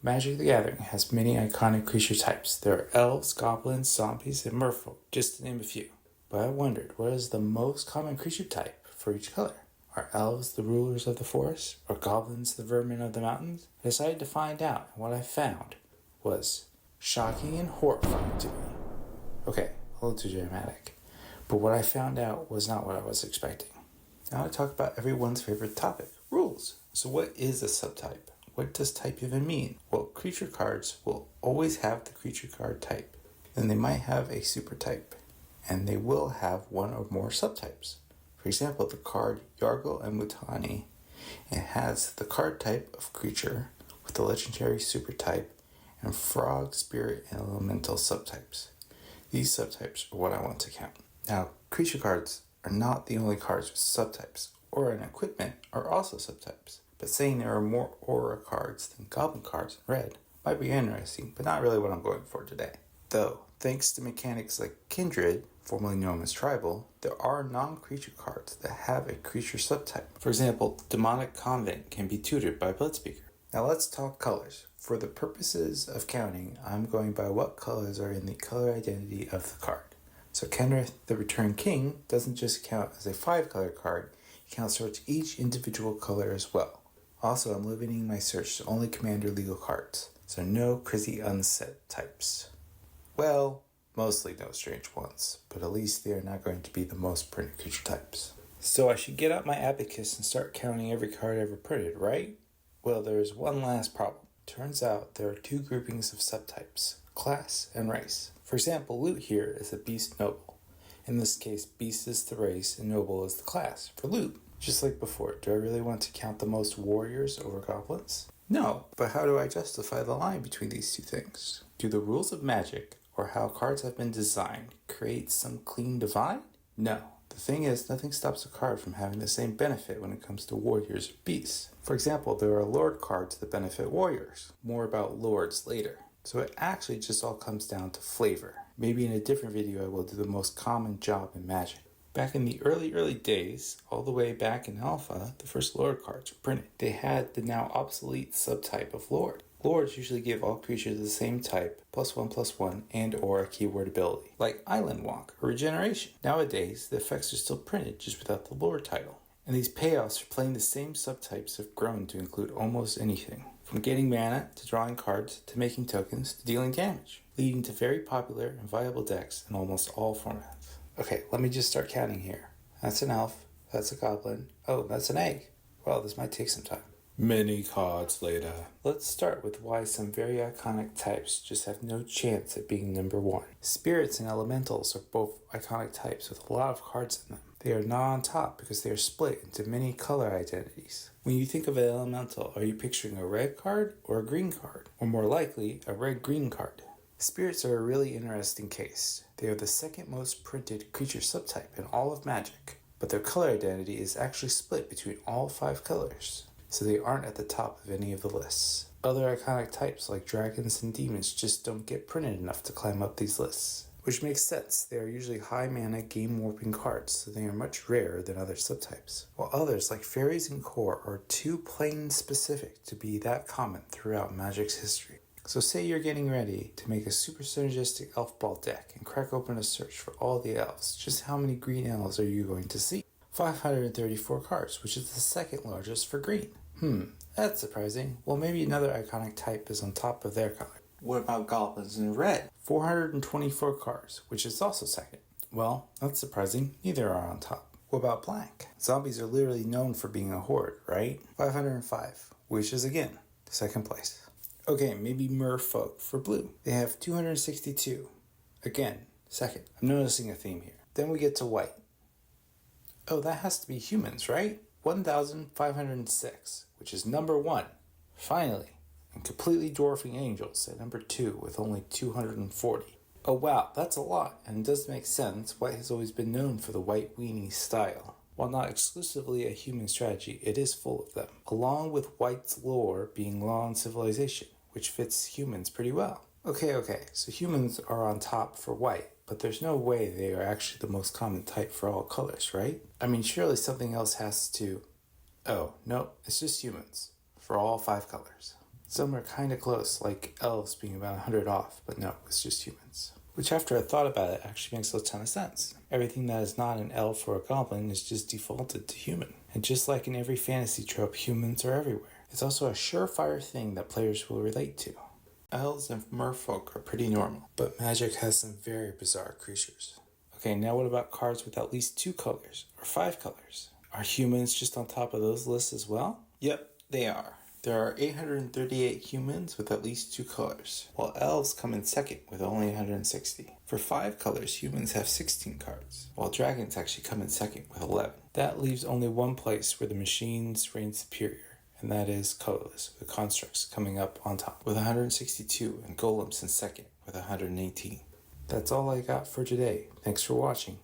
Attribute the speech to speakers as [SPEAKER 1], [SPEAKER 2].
[SPEAKER 1] Magic the Gathering has many iconic creature types. There are elves, goblins, zombies, and merfolk, just to name a few. But I wondered, what is the most common creature type for each color? Are elves the rulers of the forest? Or goblins the vermin of the mountains? I decided to find out, and what I found was shocking and horrifying to me. Okay, a little too dramatic. But what I found out was not what I was expecting. Now I talk about everyone's favorite topic, rules. So what is a subtype? What does type even mean? Well, creature cards will always have the creature card type. Then they might have a super type. And they will have one or more subtypes. For example, the card Yargle and Mutani, it has the card type of creature with the legendary super type and frog, spirit, and elemental subtypes. These subtypes are what I want to count. Now, creature cards are not the only cards with subtypes, or an equipment are also subtypes. But saying there are more aura cards than goblin cards in red might be interesting, but not really what I'm going for today. Though, thanks to mechanics like Kindred, formerly known as Tribal, there are non-creature cards that have a creature subtype. For example, Demonic Convent can be tutored by Bloodspeaker. Now let's talk colors. For the purposes of counting, I'm going by what colors are in the color identity of the card. So Kenrith the Returned King doesn't just count as a 5-color card, it counts towards each individual color as well. Also, I'm limiting my search to only Commander legal cards, so no crazy unset types. Well, mostly no strange ones, but at least they are not going to be the most printed creature types. So I should get out my abacus and start counting every card ever printed, right? Well, there's one last problem. Turns out there are 2 groupings of subtypes, class and race. For example, Loot here is a beast noble. In this case, beast is the race and noble is the class for Loot. Just like before, do I really want to count the most warriors over goblins? No, but how do I justify the line between these two things? Do the rules of magic, or how cards have been designed, create some clean divide? No. The thing is, nothing stops a card from having the same benefit when it comes to warriors or beasts. For example, there are lord cards that benefit warriors. More about lords later. So it actually just all comes down to flavor. Maybe in a different video I will do the most common job in Magic. Back in the early days, all the way back in Alpha, the first Lord cards were printed. They had the now obsolete subtype of Lord. Lords usually give all creatures the same type, +1/+1, and or a keyword ability, like Island Walk or Regeneration. Nowadays, the effects are still printed, just without the Lord title. And these payoffs for playing the same subtypes have grown to include almost anything, from getting mana, to drawing cards, to making tokens, to dealing damage, leading to very popular and viable decks in almost all formats. Okay, let me just start counting here. That's an elf, that's a goblin, oh, that's an egg. Well, this might take some time. Many cards later. Let's start with why some very iconic types just have no chance at being number 1. Spirits and elementals are both iconic types with a lot of cards in them. They are not on top because they are split into many color identities. When you think of an elemental, are you picturing a red card or a green card? Or more likely, a red-green card? Spirits are a really interesting case. They are the second most printed creature subtype in all of Magic, but their color identity is actually split between all 5 colors, so they aren't at the top of any of the lists. Other iconic types like dragons and demons just don't get printed enough to climb up these lists, which makes sense. They are usually high mana game warping cards, so they are much rarer than other subtypes, while others like fairies and core are too plain specific to be that common throughout Magic's history. So say you're getting ready to make a super synergistic elf ball deck and crack open a search for all the elves. Just how many green elves are you going to see? 534 cards, which is the second largest for green. That's surprising. Well, maybe another iconic type is on top of their color. What about goblins in red? 424 cards, which is also second. Well, that's surprising. Neither are on top. What about blank? Zombies are literally known for being a horde, right? 505, which is again, second place. Okay, maybe merfolk for blue. They have 262. Again, second. I'm noticing a theme here. Then we get to white. Oh, that has to be humans, right? 1,506, which is number 1. Finally. And completely dwarfing angels at number 2 with only 240. Oh wow, that's a lot, and it does make sense. White has always been known for the white weenie style. While not exclusively a human strategy, it is full of them, along with White's lore being law and civilization, which fits humans pretty well. Okay, so humans are on top for White, but there's no way they are actually the most common type for all colors, right? I mean, surely something else has to... Oh, no, it's just humans, for all 5 colors. Some are kinda close, like elves being about 100 off, but no, it's just humans. Which, after I thought about it, actually makes a ton of sense. Everything that is not an elf or a goblin is just defaulted to human. And just like in every fantasy trope, humans are everywhere. It's also a surefire thing that players will relate to. Elves and merfolk are pretty normal, but Magic has some very bizarre creatures. Okay, now what about cards with at least 2 colors, or 5 colors? Are humans just on top of those lists as well? Yep, they are. There are 838 humans with at least 2 colors, while elves come in second with only 160. For 5 colors, humans have 16 cards, while dragons actually come in second with 11. That leaves only one place where the machines reign superior, and that is colorless, with constructs coming up on top with 162 and golems in second with 118. That's all I got for today. Thanks for watching.